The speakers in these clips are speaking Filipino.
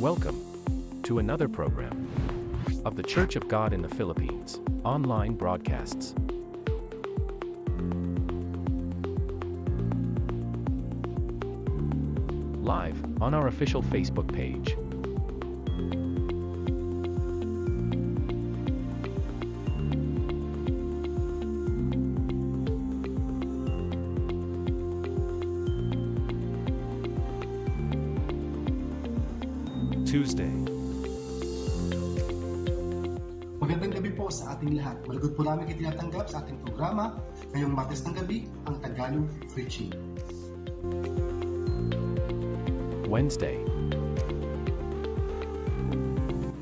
Welcome to another program of the Church of God in the Philippines online broadcasts. Live on our official Facebook page. Tuesday. Magandang gabi po sa ating lahat. Malugod po namin kayo tinatanggap sa ating programa ngayong Martes ng gabi, ang Tagalog Preaching. Wednesday.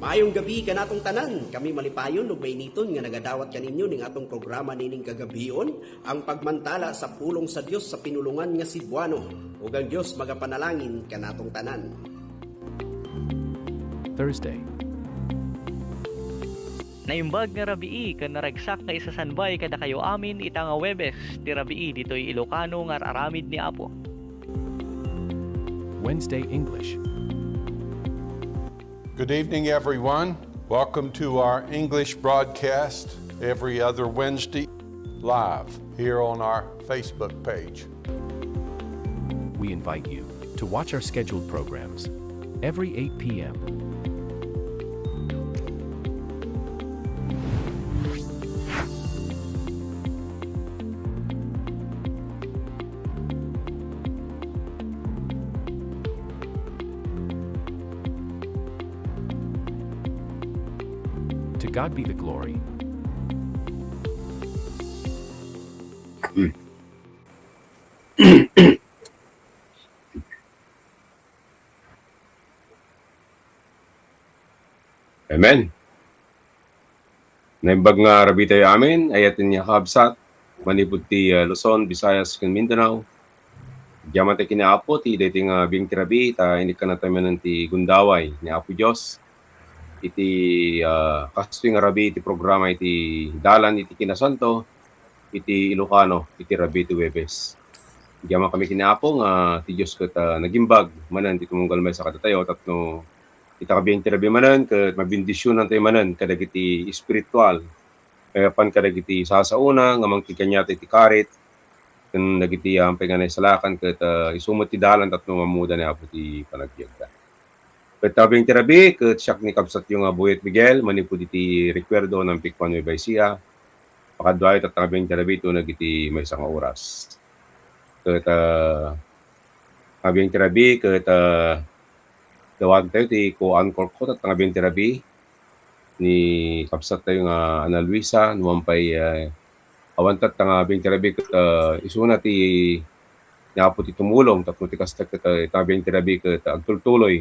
Maayong gabi kanatong tanan. Kami malipayon ug mainiton nga nagadawat kaninyo ning atong programa nining kagabion, ang pagmantala sa pulong sa Dios sa pinulungan nga Cebuano. Ug ang Dios magapanalangin kanatong tanan. Thursday. Naimbag nga rabii kan naragsak nga isasanbay kada kayo amin ita nga Webes ti rabii ditoy Ilocano nga aramid ni Apo. Wednesday English. Good evening, everyone. Welcome to our English broadcast every other Wednesday live here on our Facebook page. We invite you to watch our scheduled programs every 8 p.m. To God be the glory. Amen. Naimbag nga rabi tayo amin, ayatin niya kabsat, manipod ti Luzon, Visayas, ken Mindanao. Diyaman tayo kinaapo, ti dating bing tirabi, ta hindi ka na tayo manan ti gundaway, ni Apo Diyos. Iti kastoy nga rabi, iti programa, iti dalan, iti kinasanto, iti Ilocano, iti rabi, iti Webes. Diyaman kami kinaapo, nga ti Diyos kat nagimbag, manan, ti tumunggal may sa katatayo, tatno, ita kabing tirabi manan ket mabindisyonan tayo manan kadagiti espiritual kaya pan kadagiti sasauna nga mangtikanya ti karit ken dagiti ampay nga naisalakan ket isumot ti dalan tatno mamuda ni Apo ti panagbiagda. Ket kabing tirabi ket siak ni kabsat yung Buet Miguel manipud iti rekwerdo ng Pikpan Nueva Ecija pakadway tat kabing tirabi to nagiti maysa nga oras. Ket kabing tirabi ket dawag tayo ti ko-anchor ko at nga terapi ni kapsat tayo nga Ana Luisa nuwampay awantat nga terapi ket isuna ti Apo ti tumulong tapno ti kastak ket terapi ket agtultuloy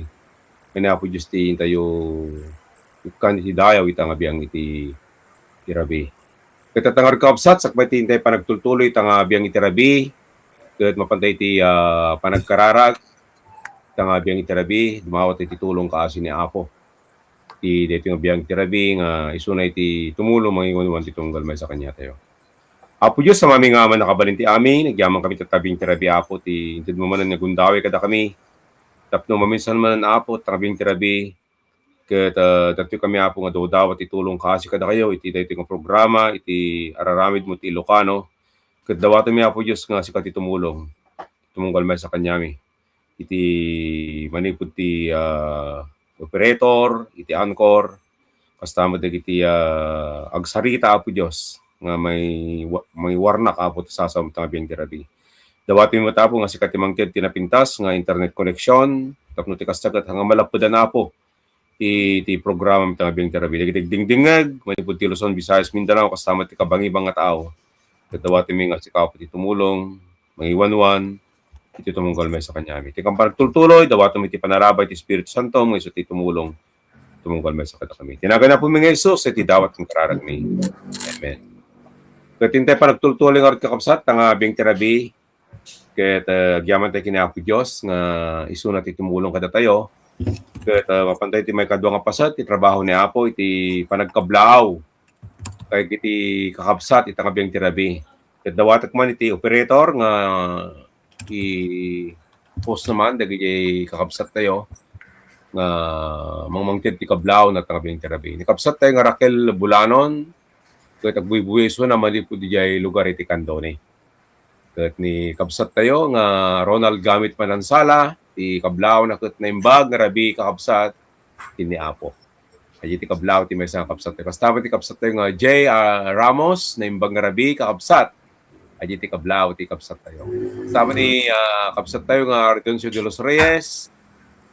ni Apo Dios ti tayo kan ti dayaw ita nga biang iti terapi ket tangar kapsat sakbay ti intay panagtultuloy ita nga biang iti terapi ket mapantay ti panagkararag nga biyang itirabi, dumawat iti tulong kaasi ni Apo. Ti dito nga biyang itirabi, nga isunay ti tumulong mangingunuan ti tunggal may sa kanya tayo. Apo Diyos, sa mami nga man nakabalin ti amin, nagyaman kami tatabing tirabi Apo, ti intid mo manan nagundawi kada kami. Tapno maminsan manan Apo, tabing tirabi, ket dati kami Apo nga dawat ti tulong kaasi kada kayo, iti dito nga programa, iti araramid mo ti Ilocano, ket dawat mi Apo Diyos nga sikat ti tumulong, tumunggal may sa kanya mi. Iti manipud ti operator, iti anchor, kasama iti agsarita Apo Diyos nga may warnak Apo sasam tabing tirabi. Dawati mo tapo nga sikat ti mangked tinapintas nga internet connection, tapno ti kastagat hanga malapudan Apo iti programa mi tabing tirabi. Dingdingag manipud ti Luzon, Visayas, Mindanao kasama ti kabangi-bang nga tao. Dawati mi nga sikapo ti tumulong, mangiwanwan iti tumunggal may sa kanya. Iti kang panagtultuloy, dawatom iti panarabay ti Espiritu Santo, mga iso ti tumulong, tumunggal may sa kami. Tinaga na po mga Isus, iti dawat ng kararag ni. Amen. Katintay panagtultuloy nga kakapsat, nga bing tirabi, ket agyaman tayo kina Apo Diyos, nga iso na ti tumulong kada tayo, ket mapantay ti may kadwa nga pasat, iti trabaho ni Apo, iti panagkablaaw, kaya iti kakapsat, iti nga bing tirabi. Ket dawatak man iti operator, nga i post naman dagiti kakabsat tayo nga mangmangted ti kablaw na tangabing terabi. Nikapsat tayo nga Raquel Bulanon, ket agbuy-buyeso na malipod dijay lugar iti Candone. Ket ni kapsat tayo nga Ronald Gamit Manansala, ti kablaw na ket naimbag nga rabi kakapsat ti Apo. Ay ti kablaw ti maysa kapsat tayo. Kastama ti kapsat tayo nga J. Ramos, naimbag nga rabi kakapsat. Ay ti kablaw ti kapsat tayo. Kastama ni kapsat tayo nga Ardencio de los Reyes,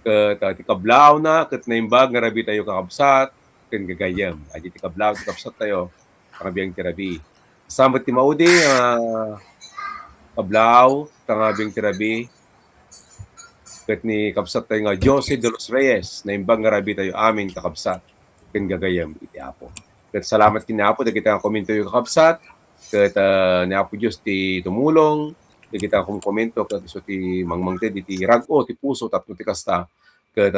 ket ti kablaw na ket naimbag nga rabi tayo kakapsat ken gagayem. Ay ti kablaw ti kapsat tayo karabiyang tirabi. Kasama ti maudi kablaw tangabing tirabi ket ni kapsat tayo nga Jose de los Reyes naimbag nga rabi tayo amin kakapsat ken gagayem iti Apo. Ket salamat kin Apo dagiti nga komento yu kakapsat ket ni Apo Dios ti tumulong dagiti nga komento ket isu ti mangmangted iti rag-o ti puso tapno ti kasta ket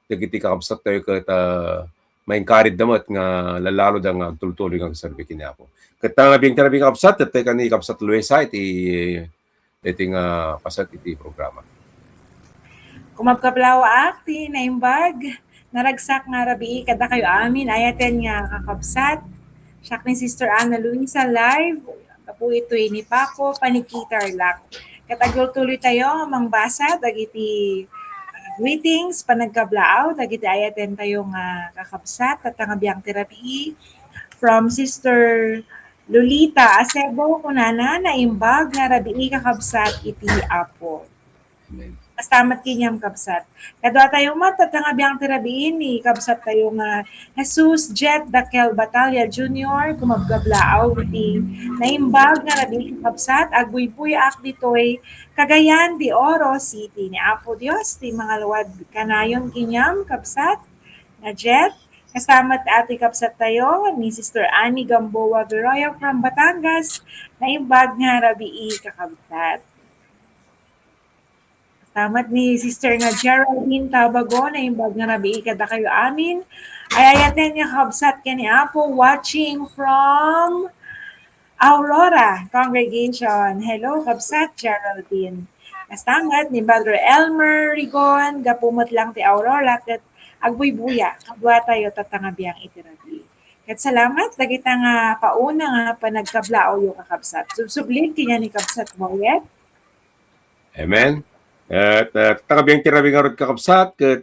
dagiti kakapsat tayo ket ma-encourage damat nga lalalo da nga tultuloy nga serbi kin Apo. Ket tangabing tirabi kakapsat ket ni kapsat Luisa iti nga pasat iti programa. Kumapkablaw akti naimbag naragsak nga rabii kada kayo amin ayaten nga kakabsat siyak ni Sister Ana Luisa live kapu ito'y ni Paco panikitar lang katagol tuloy tayo mangbasa dagiti greetings panagkablaaw dagiti ayaten tayo nga kakabsat at nga biyang terapi from Sister Lolita Acebo kunana naimbag nga rabii kakabsat iti Apo. Amen. Kastamat kinyam kabsat. Kadwa tayo matat nga biyang tirabiin ni kabsat tayo nga Jesus Jet Dakel Batalya Jr. kumaggablaaw iti naimbag nga rabi kabsat agbuy-buy ak ditoy Cagayan de Oro City ni Apo Dios ti mga luwad kanayon kinyam kabsat nga Jet. Kastamat ati kapsat tayo ni Sister Annie Gamboa Veroya from Batangas naimbag nga rabi kakabsat. Tamat ni Sister nga Geraldine Tabago na imbag nga nabi kada kayo amin. Ay ayaten nga kabsat ka ni Apo watching from Aurora Congregation. Hello kabsat Geraldine. Kastamat ni Brother Elmer Rigon gapumot lang ti Aurora ket agbuy-buya kabwa tayo tatangabiyang itirabi. Ket salamat dagita nga pauna nga panagkablao yo kakabsat. Subsublit kinya ni kabsat Moyet. Amen. At takabiyang tirabi nga rod kakabsat ket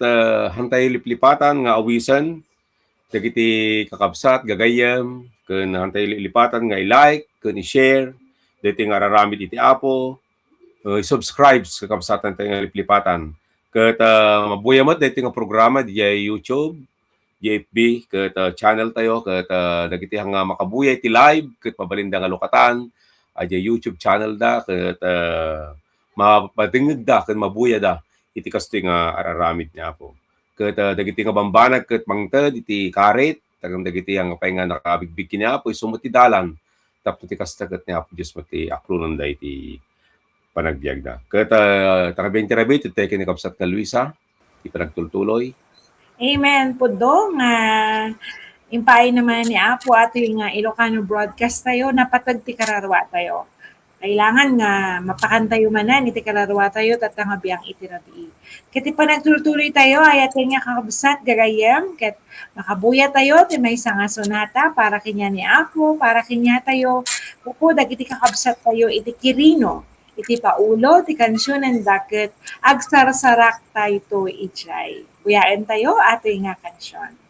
hantay liplipatan nga awisan dagiti kakabsat gagayem ken hantay lipatan nga i-like ken i-share diti nga araramid iti Apo subscribe sa kakabsatan tayo nga liplipatan ket mabuyamat diti nga programa di YouTube JFB ket channel tayo ket dagiti nga makabuyay ti live ket mabalinda nga lokatan YouTube channel da ket mapadingig da ken mabuya da iti kastoy nga araramid niya po. Ket dagiti nga bambanag ket mangted iti karet tagang dagiti nga pay nga nakabigbig niya po sumuti dalan tapno ti kasta ket niya po Dios mati aklunon da iti panagbiag da. Ket takabing tirabi iti ni kapsat nga Luisa iti panagtultuloy. Amen pudong impay naman ni Apo ato yung Ilocano broadcast tayo napatag ti kararwa tayo. Kailangan nga mapakantayo manan iti kalarwa tayo tatanga biyang itirabi. Ket ipanagtuloy tayo ayaten nga kakabsat gagayem ket makabuya tayo ti maysa nga sonata para kinya ni Apo para kinya tayo upo dagiti kakabsat tayo iti Kirino iti paulo ti kansyonen daket agsarsarak tayo to ijay. Buyaen tayo ato nga kansyon.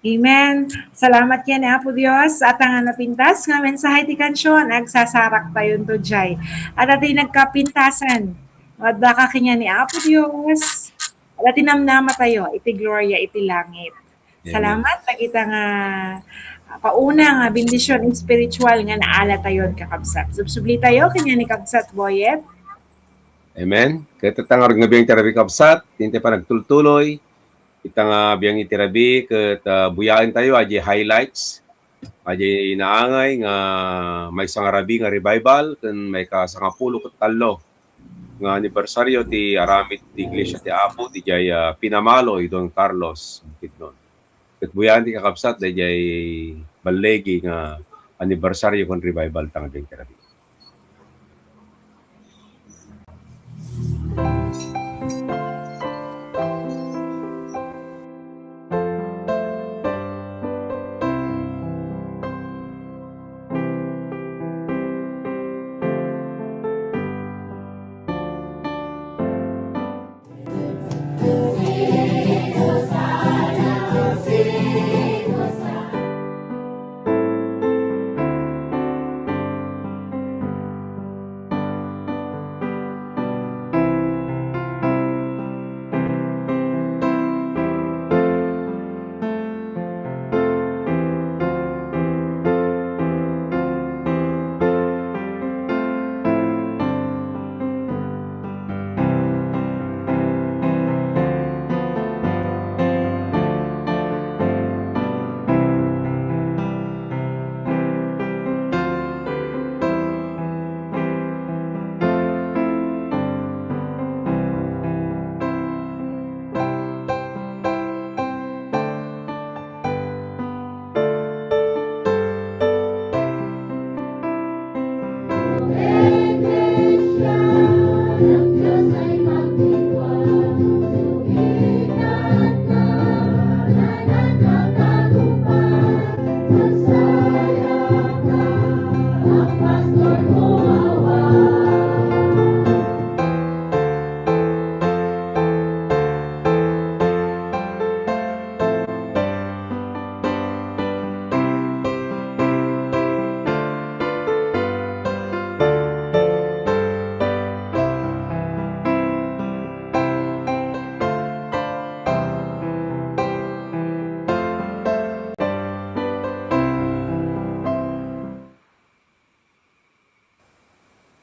Amen. Salamat yan ni Apo Dios at ang napintas nga mensahe ti kansyon agsasarak tayon to jay. At ati nagkapintasan. Wadda ka kanya ni Apo Dios. At ati namnama tayo iti gloria iti langit. Salamat na kita nga pauna nga bendisyon spiritual nga naala tayon kakabsat. Subsubli tayo kanya ni Kabsat Boyet. Amen. Katatang nga biyang terabi kabsat, tinte pa nagtultuloy. Itang biyang itirabi ket buyain tayo aji highlights. Aji inaangay nga may sangarabi nga revival ken may kasangapulo ket tallo nga anibersaryo ti aramid ti Iglesia ti Apo ti jay pinamalo Don Carlos Bukidnon. Ket buyain ti kakabsat dayjay balegi nga anibersaryo kon revival tang biyang terabi.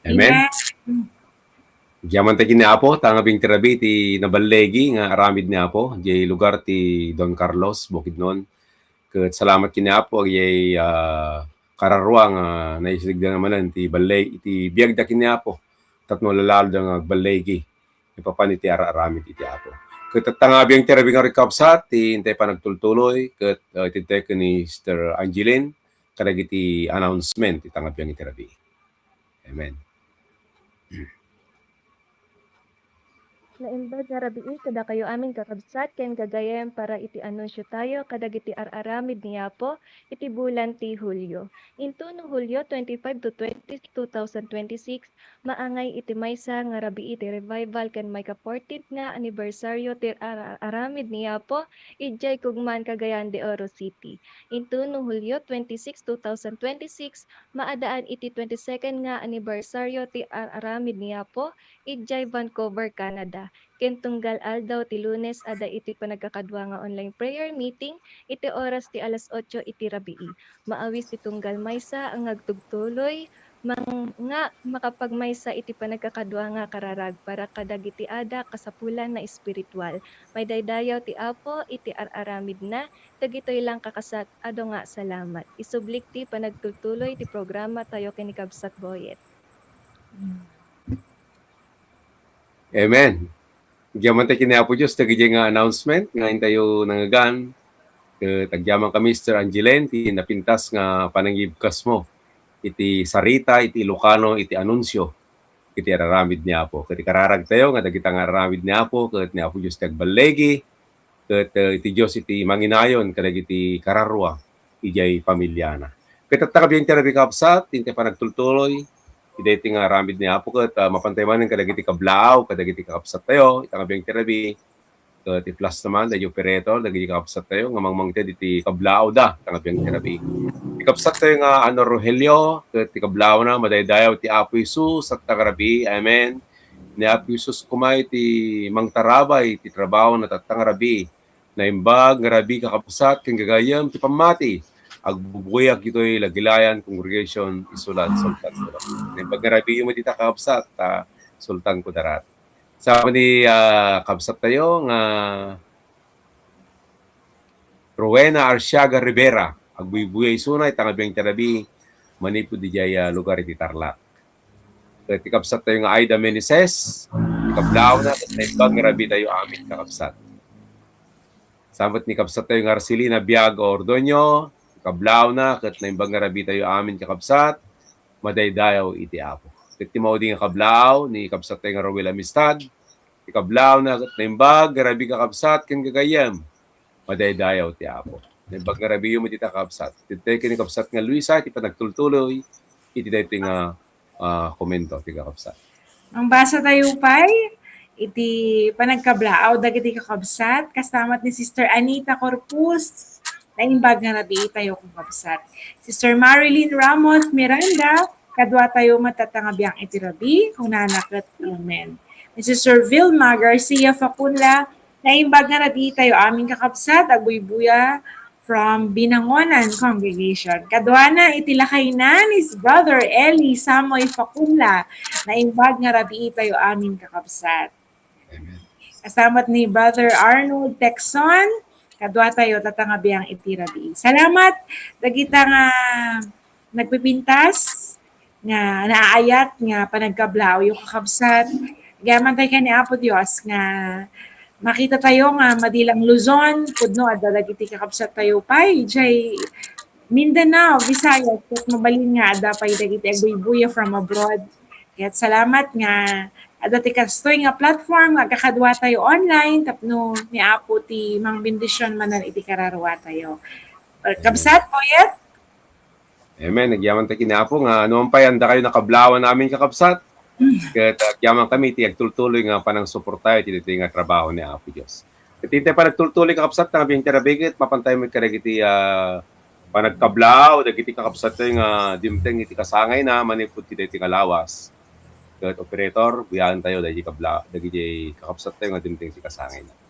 Amen. Diyaman tayo ni Apo, tangabing tirabi ti nabalegi nga aramid ni Apo, jay lugar ti Don Carlos, Bukidnon. Ket salamat kini Apo, jay kararwa nga naisig na naman ti balegi, ti biyag da kini Apo, tatno lalalo da nga balegi, ipapan iti aramid iti Apo. Ket tangabing tirabi nga rekapsat, ti intay pa nagtultuloy, ket itintay ko ni Sister Angeline, kadag iti announcement, itangabing tirabi. Amen. Naimbag nga rabii kada kayo amin kakabsat ken gagayem para iti anunsyo tayo kadag iti araramid niya po iti bulan ti Hulyo. Into no Hulyo 25 to 20, 2026 maangay iti maysa nga rabii iti revival ken may ka-40th nga anibersaryo ti aramid niya po ijay kugman Cagayan de Oro City. Into no Hulyo 26, 2026 maadaan iti 22nd nga anibersaryo ti aramid niya po ijay Vancouver, Canada. Ken tunggal aldaw ti Lunes ada iti panagkakadwa nga online prayer meeting iti oras ti alas 8 iti rabii. Maawis ti tunggal maysa ang agtugtuloy nga makapagmaysa iti panagkakadwa nga kararag para kadag iti ada kasapulan na espiritual. May daydayaw ti Apo iti aramid na dagitoy lang kakasat ado nga salamat. Isublik ti panagtultuloy ti programa tayo ken ni Kabsat Boyet. Amen. Diyaman tayo kini Apo Diyos, tagijay nga announcement, nga intayo nangagan, tagyaman ka Mr. Angeline, ti napintas nga panangibkas mo, iti sarita, iti Ilocano, iti anunsyo, iti araramid ni Apo. Kati kararag tayo, nga dagita nga araramid ni Apo, kat ni Apo Diyos tagbalegi, kat iti Diyos iti manginayon, kadag iti kararwa, ijay pamilyana. Katatakabi yung terapi kapsat, tinti pa nagtultuloy, iti nga aramid ni Apo kat mapantaymanin kadag iti kablaaw, kadag iti kakapsat tayo, itang abiyang terapi, ti plus naman, da operator, dagi kapsat tayo, nga mangmangte iti kablao da, tangabiyang tirabi. Ikapsat tayo nga Rogelio, ti kablao na, madaydayaw ti Apo Isus at tangarabi, amen. Ni Apo Isus kumay ti mangtarabay, ti trabaho na tatangarabi, na imbag, ngarabi kakapsat, kang gagayam, ti pamati, agbubuyak ito'y lagilayan, congregation, isulat, sultan. Na imbag ngarabi yung matita kakapsat, sultan ko darat. Sa ni kapsat tayo nga Rowena Arsiaga Rivera, agbuybuya isunay, tangabiyang tirabi, manipod di jaya lugar iti Tarlac. Iti kapsat tayo nga Aida Meneses, kablao na, at naimbag ngarabi tayo amin kakapsat. Samot ni kapsat tayo nga Arcelina Biago Ordonyo, kablao na, kat naimbag ngarabi tayo amin kakapsat, madaydayaw iti Apo. Iti mao din nga kablao, ni kapsat tayo nga Rowel Amistad, ikablao na naimbag, ngarabi kakapsat, ken gagayam, madaydayaw ti Apo. Naimbag ngarabi yung matita kakapsat. Iti kini kapsat nga Luisa, iti pa nagtultuloy, iti dahi iti nga komento, iti kakapsat. Ang basa tayo pa'y, iti panagkablaaw dagiti kakabsat, kastamat ni Sister Anita Corpus, naimbag nga rabi tayo kung kabsat. Sister Marilyn Ramos Miranda, kadwa tayo matatangabiyang iti rabi, kung nanakit, amen. Ni Sister Vilma Garcia Facunla, naimbag nga rabi tayo aming kakabsat, agbuybuya from Binangonan Congregation. Kadwa na itilakay na ni Brother Eli Samoy Facunla, naimbag nga rabi tayo aming kakabsat. Kasamat ni Brother Arnold Texon, kadwa tayo tatangabiyang itirabi. Salamat, dagita nga nagpipintas, nga naayat, nga panagkablao yung kakabsat. Gaman tayo ka ni Apo Dios, nga makita tayo nga madilang Luzon, pudno at dagiti kakabsat tayo pa, jay Mindanao, Visayas, at mabalin nga, adapay dagiti agbuy-buya from abroad. Kaya't salamat nga, adati kastoy nga platform, agkakadwa tayo online, tapno ni Apo ti mang bendisyon manan iti kararwa tayo. Kabsat po yet? Amen. Nagyaman tayo kinapo nga noon pa yanda kayo nakablawan namin kakabsat. Kaya nagyaman kami ti agtultuloy nga panang suportayo ti nga trabaho ni Apo Dios. Tinte pa nagtultuloy kakabsat nga biyang terabigit mapantay mo karagiti panagkablaw dagiti kakabsat tayo nga dimteng iti kasangay na manipud ti iti kalawas. Kaya operator buyan tayo dagiti kablaw dagiti kakabsat tayo nga dimteng iti kasangay na.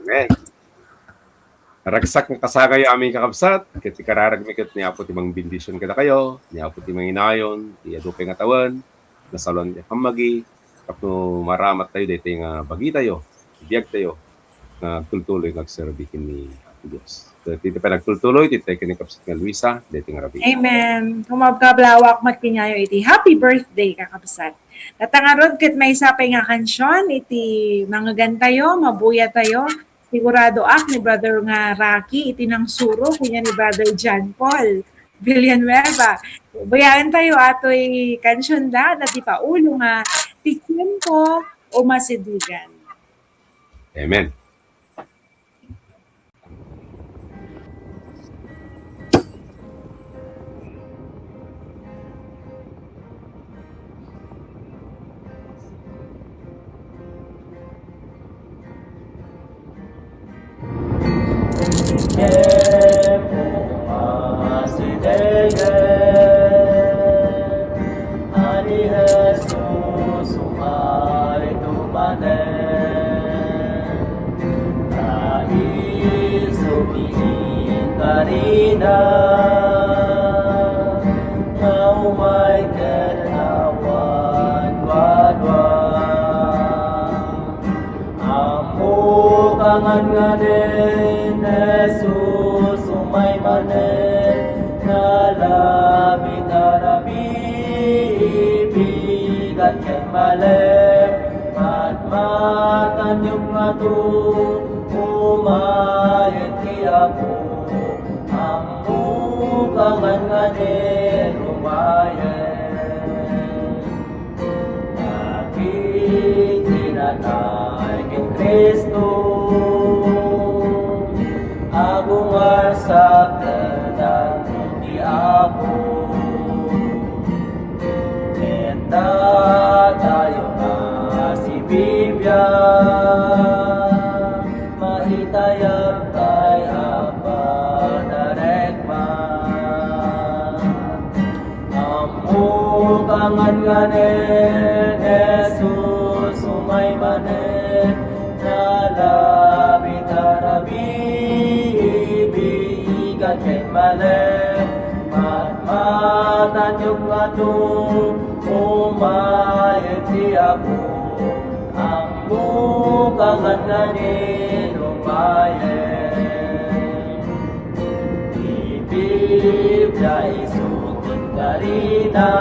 Amen. Ragsak nga kasagay aming kakabsat, kiti kararagmikot ni Apo timang bendisyon kada kayo, ni Apo timang inayon, ti adupay nga tawan, nasalon ti pamagi, kapno maramat tayo dito nga bagi tayo, biyag tayo, na tultuloy nagserbikin ni Apo Diyos. So, dito pa nagtultuloy, dito tayo kinikapsat nga Luisa, dito nga rabi. Amen. Kung magkablawak magtingayo iti happy birthday kakabsat. Natangarod kat may sapay nga kansyon, iti mga gantayo, mabuya tayo, sigurado ni Brother nga Rocky, iti nang suro, kunya ni Brother John Paul Villanueva. Bayaan tayo ato'y kansyon da, dati pa ulo nga, tikyempo o masidugan. Amen. kangan nganin Jesus umay manen nalabit arabi bigat ken malem matmatan yung nga tu umayet ti Apo ammo kangan nganin umayet tinatay ken Kristo agungar sa kedan ti Apo eta tayo nga si Biblia mahitayag kay Apa darekman ammo kangan nganen Jesus umay manen nalabit arabi bigat ken malem matmatan yung atong umayet ti Apo ang bukangan nganin umayet di Biblia isutin karita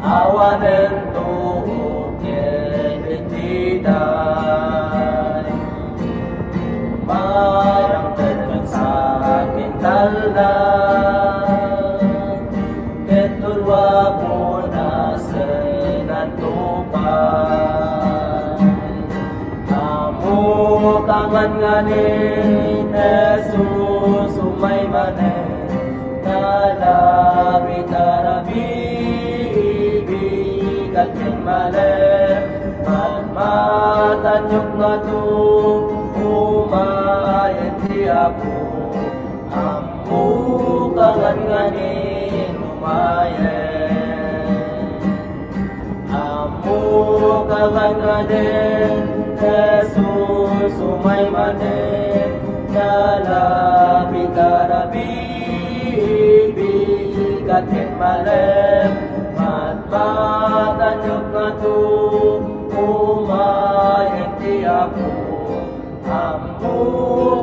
awanen tuog ken bentiday marang tenang sa akin taldan ketulwa mo na senantupan amo kangan nganin Jesus umay manen nalabit arabi bigat ken malem matmatan yung nga tu umayet ti Apo ammo kangan nganin umayet ammo kangan nganin Jesus umay manen nalabit arabi bigat ken malem matmatan yung nga tu umayet ti Apo ammo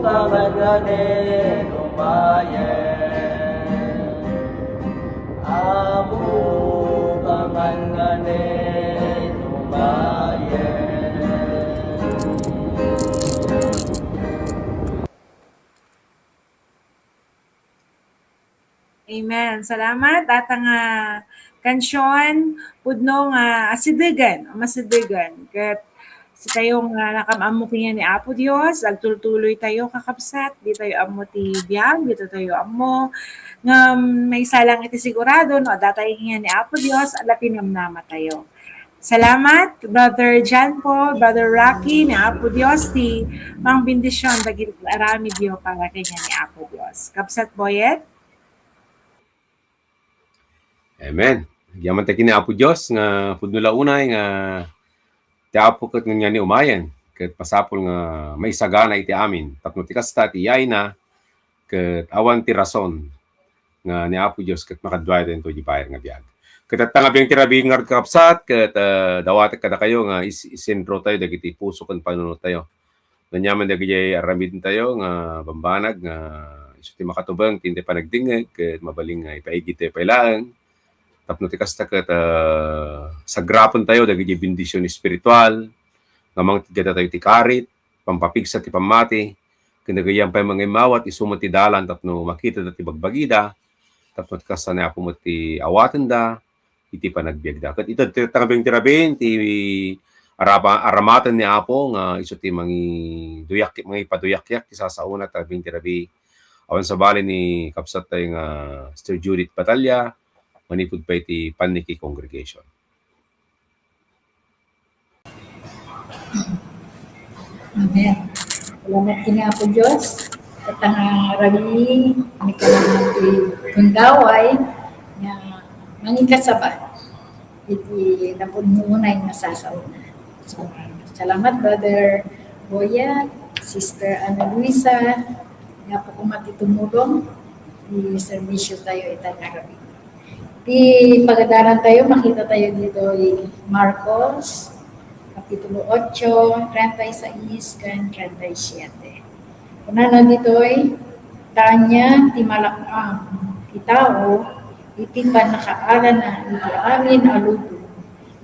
kangan nganin umayet ammo kangan nganin umayet. Amen. Salamat at ang kansyon pudno nga asidigan, masidigan. Ket si tayo nga nakamamukin ni Apo Dios, agtultuloy tayo kakabsat, di tayo amo ti biyag, dito tayo amo nga may salang iti sigurado no datayin ni Apo Dios alatin namnama tayo. Salamat Brother John Paul, Brother Rocky ni Apo Dios ti mang bendisyon dagiti arami Dio para kanya ni Apo Dios. Kapsat Boyet. Amen. Yaman tayo kini Apo Diyos nga pudnula unay nga ti Apo ket nga ni umayen ket pasapol nga may sagana iti amin tapno ti kasta ti yayna ket awan ti rason nga ni Apo Diyos ket makadway den to di bayar nga biag. Ket at nga ti rabi nga kapsat ket dawat kada kayo nga isentro tayo dagiti puso ken panunot tayo. Nanyaman dagiti aramid tayo nga bambanag nga isu ti makatubang tindi panagdingeg ket mabaling nga ipaigi tayo pailaan. Tapno ti kasta ket sagrapon tayo dagiti bendisyon espiritual nga mangtigada tayo ti karit pampapigsa ti pamati ken dagayam pay mga imawat isumo ti dalan tapno makita ti bagbagida tapno ti kasta na Apo mo ti awaten da iti panagbiagda ket ito ti tangbeng tirabin ti aramatan ni Apo nga isu ti mangi duyak mangi paduyakyak ti sasauna tangbeng tirabi awan sa bali ni kapsat tayo nga Sister Judith Batalya manipud pa iti Paniki Congregation. Amen. Salamat kini Apo Diyos. Katang rabi, kami kailangan iti kundaway nga mangikasaba. Iti napununay nga sasauna. So, salamat Brother Boya, Sister Ana Luisa, nga po kumatitumulong di servisyo tayo itang arabi. Di pagadaran tayo, makita tayo dito yung Marcos, Kapitulo 8, 36 kan 37. Kunana ditoy, tanya ti malakam, ti tao, iti panakaalan na, iti amin aluto,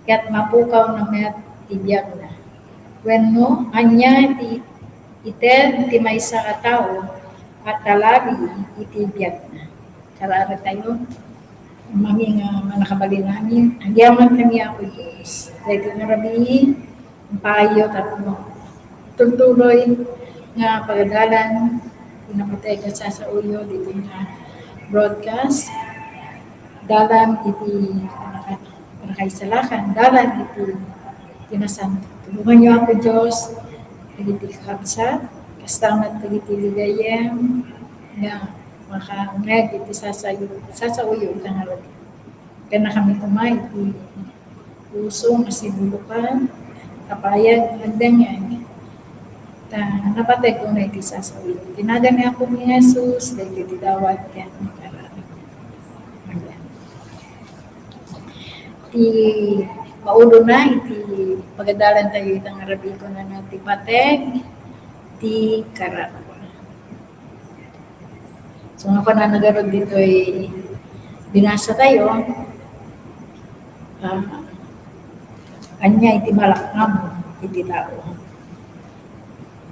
kat mapukaw na met ti biyag na. Wenno, anya ti ited ti maysa ka tao, at talabi iti biyag na. Karara tayo, mami nga manakabali namin, agyaman kami ako Diyos. Dahil nga rabi, ang payo tatlo. Tuloy nga pagadalan, pinapatay ka sa uyo dito nga broadcast. Dalan iti panakaisalakan, dalan iti tinasan. Tulungan niyo ako Diyos, iti kakabsat, kastangat iti ligayem, nga makangag iti sasauyo ka nga rin. Kaya na kami kumay, iti usong asibulukan, kapayag, nagdanyan. Napatay ko na iti sasauyo. Tinagan niya ako ni Jesus, dahil iti dawat yan. Iti maulo na, iti pagadalan tayo itang arabi ko na natin pateg, ti kararawa. So nga pa na nagarod dito ay binasa tayo, anya iti malakam, iti tao.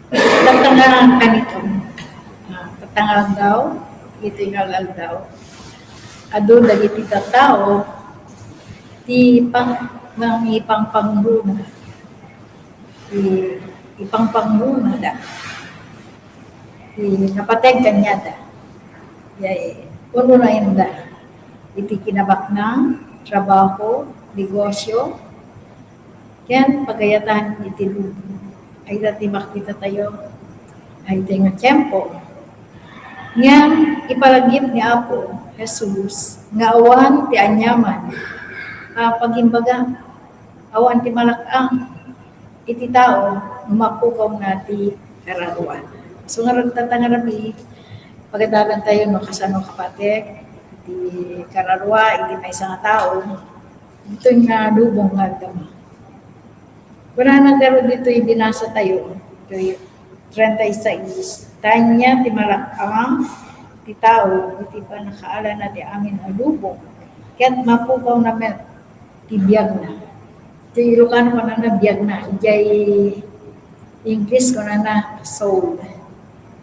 Tatangang kanito, tatangang daw, iti ngalal daw. Ado dagiti tao, ti ipangpangruna, ipangpangruna da. Napateg kanya da. Yay, uno na yun da. Iti kinabak ng trabaho, negosyo, yan pagayatan iti lubo. Ay dati makita tayo, ay iti nga tiyempo. Ngayon, ipalagip ni Apo, Jesus, nga awan ti anyaman, pagimbaga, awan ti malakang, iti tao, umapukaw na ti kararuan. So nga ragtatangarabi, pagadalan tayo no kasano kapatek, iti kararwa, iti may isang tao, ito nga lubong nga dama. Wala na garo dito yung binasa tayo, ito yung 36, tanya ti malakang, ti tao, iti pa nakaala na ti amin ang lubong, kaya't mapukaw na met, ti biyag na. Ito yung Ilocano ko na biyag na, ijay English ko na soul.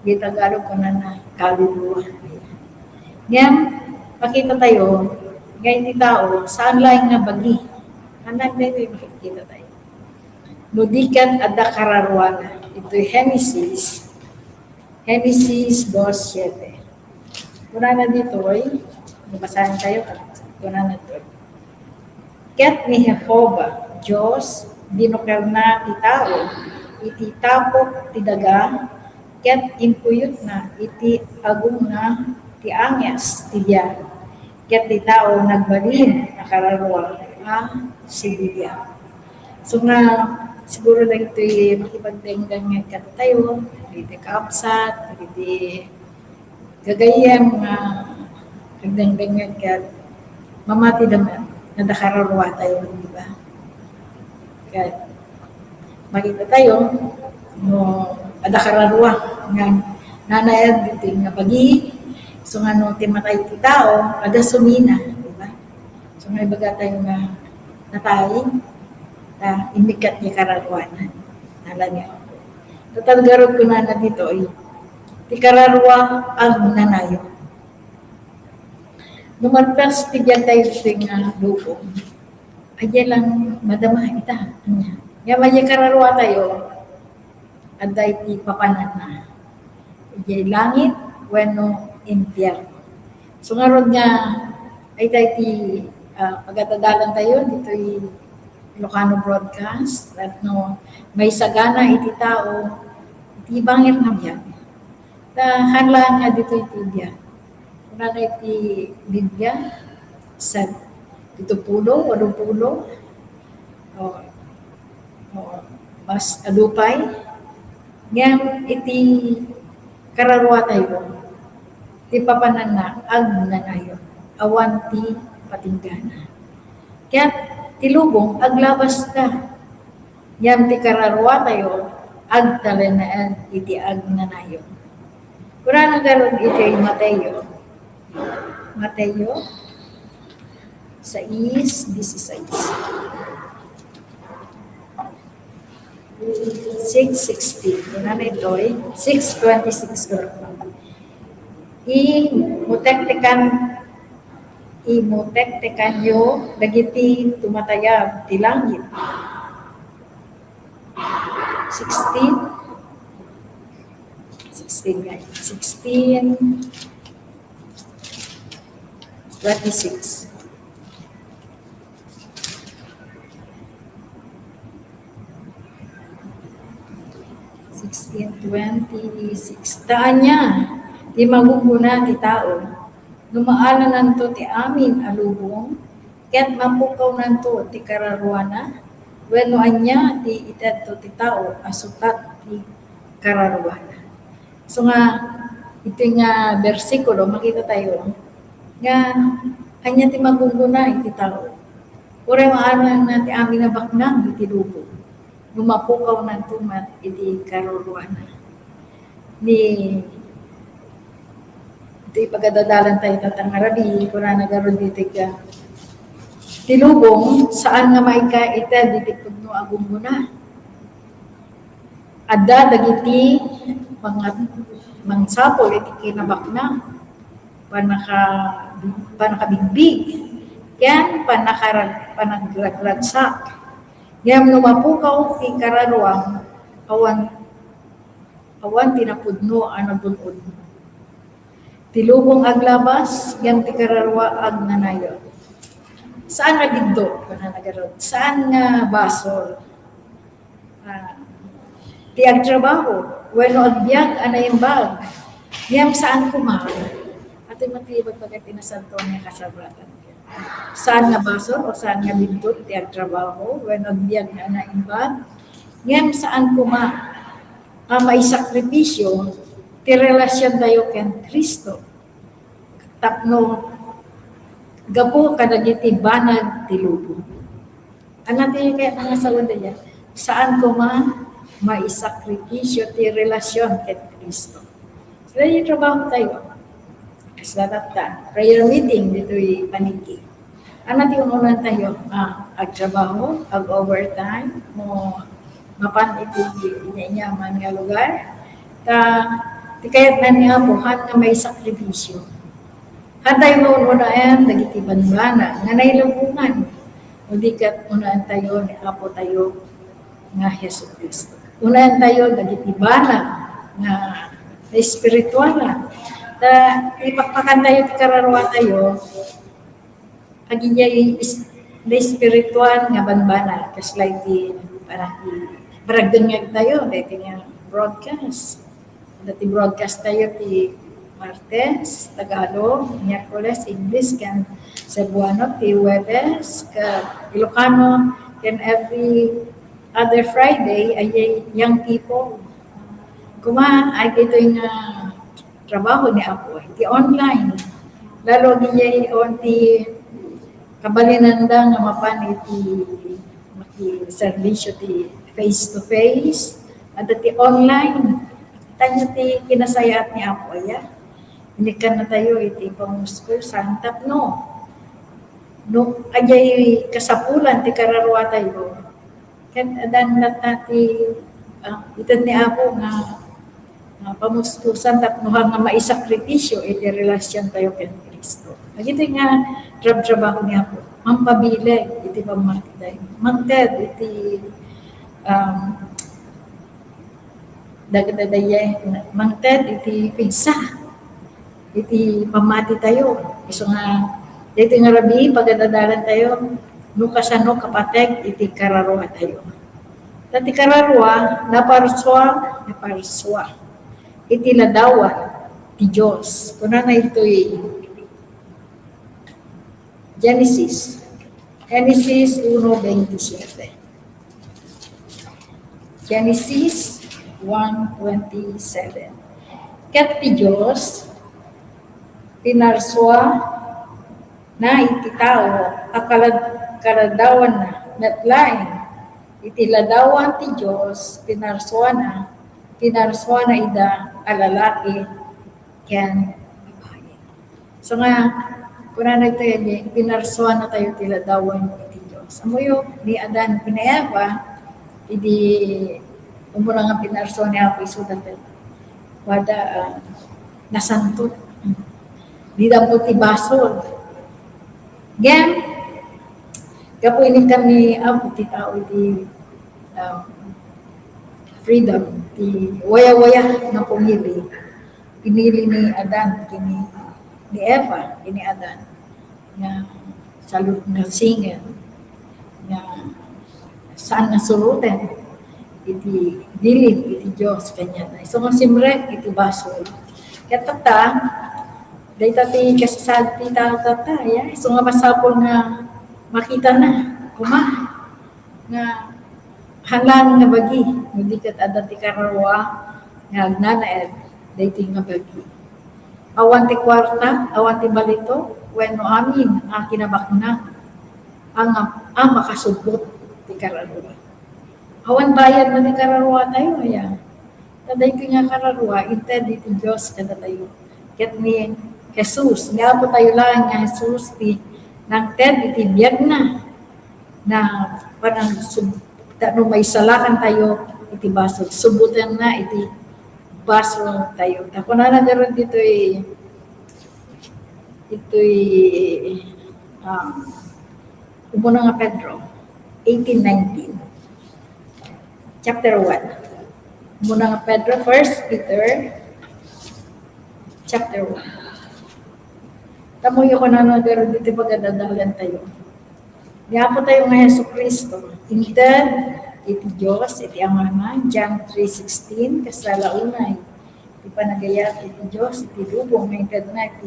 Di Tagalog ko na kaluluwa. Ngayon, pakita tayo, ngayon ti tao, saan lang nga bagi? Anak na ito yung makikita tayo. Nudikan ada kararwana. Ito yung Genesis 2:7. Kuna na dito ay, nabasahan tayo, kuna na dito. Ket ni Jehovah, Diyos, dinukal na ti tao, iti tapok ti daga, ket impuyot na iti agong na ti angyas ti biyan. Ket ti tao nagbalin nakararwa si biyan. So nga siguro na ito'y makipagdenggan nga tayo, iti kaapsat, iti gagayam nga nagdenggan nga kat mamati naman na nakararwa tayo, di ba? Kaya makita tayo no adakararwa nga nanayad dito nga pagi so nga no timatay ti tao ada sumina, di ba? So nga ibaga tayo nga natay ta imikat ni kararwanan nala niya. Tatalgarod ko na dito ay ti kararwa ang nanayo. Numalpas ti diyan tayo nga lupo. Ayan lang madama ita. Nga maya kararwa tayo aday ti papanan na. Ijay langit, wenno impyerno. So nga ron nga, ay tayo ti pagatadalan tayo, dito yung Ilocano broadcast, at no, may sagana iti tao, iti bangir na biyan. Hanlaan nga dito iti biyan. Kuna na iti Biblia, sa 70, 80, mas adupay, ngam iti kararwa tayo, ti papanan na ag nanayon, awan ti patinggana. Kaya ti lubong aglabas ka, Yam ti kararwa tayo, ag talenaan iti ag nanayo. Kurang nagaroon iti Mateo. Mateo 6:16. 6:16. Kuna na ito 6:26 ko. Imutektekan yo dagiti tumatayab ti langit. 16 guys. 16:26. Taan niya, di maguguna ti tao. Numaanan nanto ti amin alubong, ket mapukaw nanto ti kararwana, wenno anya ti itadto ti tao asukat ti kararwana. So nga, ito nga bersikulo, makita tayo, nga anya ti maguguna iti tao. Ure maanan na ti amin na baknang iti lubong. Lumapukaw ng tumat iti karurwana. Iti pagadadalan tayo tatangarabi, kung nagaroon dito ka. Tilubong, saan nga maika ita diti pugno agong muna. Adda dagiti mga mangsapol iti kinabakna. Panakabigbig. Yan, panagragsak. Ngayam lumapukaw ti kararwang awan tinapudno anabunod. Tilubong aglabas, ngayam ti kararwa ag nanayo. Saan nga dito? Saan nga basol? Ti agtrabaho, weno agbiag anayimbag. Ngayam saan kumar? At matibag pagkat tinasanto niya kasabratan. Saan nga basol o saan nga bindot ti agtrabaho when agbiag na naimbag ngem saan kuma maisakripisyo ti relasyon tayo ken Kristo tapno gapo kadagiti banag ti lubong. Anati kaya nga sawanda niya saan kuma maisakripisyo ti relasyon ken Kristo. So yung trabaho tayo. Islatatan. Prayer meeting dito'y paniki. Ano ti ununan tayo? Agtrabaho, ag-overtime, mo mapan iti niya man nga lugar. Ti kayat na niya po, han nga may sakripisyo. Han tayo maununan, dagiti banbana, nga nailubungan. O di kat ununan tayo ni Apo tayo nga Yesu Cristo. Ununan tayo, dagiti bana, nga espiritual na. Ipakpakan tayo ti kararwa tayo, agi niya na espiritual nga banbana, kasi like baragdangag tayo, dahil nga broadcast. Dati broadcast tayo ti Martes, Tagalog, Miyerkules, English, kan Cebuano, ti Huwebes, ka Ilocano, and every other Friday, ay young people. Ay dito yung trabaho ni Apo, ti online. Lalo niya on ti kabalinanda nga mapan iti serbisyo ti face to face at ti online. Tanyo ti kinasayat ni Apo ya. Hindi ka na tayo iti pamusko santap no. No ajay kasapulan ti kararwa tayo. Ken adan natati ito ni Apo nga pamustusan tapno nga maisakripisyo iti relasyon tayo ken Kristo. Agito nga trabaho niya po. Mampabileg iti pamati Mangted iti dagdadaye mangted iti pigsa. Iti pamati tayo. Iso nga dito nga rabi pagadadalan tayo nukasano kapateg iti kararwa tayo. Tati kararwa naparswa iti ladawan ti Diyos. Kuna na ito'y Genesis 1:27. Genesis 1:27. Ket ti Diyos pinarswa na iti tao kaladawan na metlain iti ladawan ti Diyos, pinarswana ida alalaki, ken babae. So nga, kuna tayo di, pinarswana tayo ti ladawan iti Diyos. Amuyo, ni Adan pinaeva, idi umuna nga pinarswana ni Apo isudat wada nasanto. Di na po ti basol. Again, kapo ini kami Apo ti tao ti freedom, ti waya-waya na pumili. Pinili ni Adan, ni Eva, ni Adan, na salud nga singen, na saan nga sulutin, iti dilim, iti Diyos, kanya na. So nga simrek, iti basol. Kaya tata, dahi tati kasasad ti tao tata, ya. So nga masapol nga makita na, nga halang nga bagi, hindi kat adat ti kararwa, nga agnanaed, dahi nga bagi. Awan ti kwarta, awan ti balito, wenno amin, ang kinabakna, ang makasubot ti kararwa. Awan bayad na ti kararwa tayo, ya. Taday ko nga kararwa, inted ti Diyos kada tayo. Ket ni Jesus, nga po tayo lang nga Jesus ti nang ted iti biyag na parang no may salakan tayo iti basol. Subutan na iti basol tayo. Ako na nagaroon dito'y umuna nga Pedro, 18:19. Chapter 1. Umuna nga Pedro, 1 Peter, chapter 1. Tamoy ako na nagaroon dito pagdadalan tayo. Diya po tayo nga Yesu Kristo. Inted, iti Diyos, iti Ama, John 3:16, kasalaunay. Iti panagayat, iti Diyos, iti lubong, may inted na, iti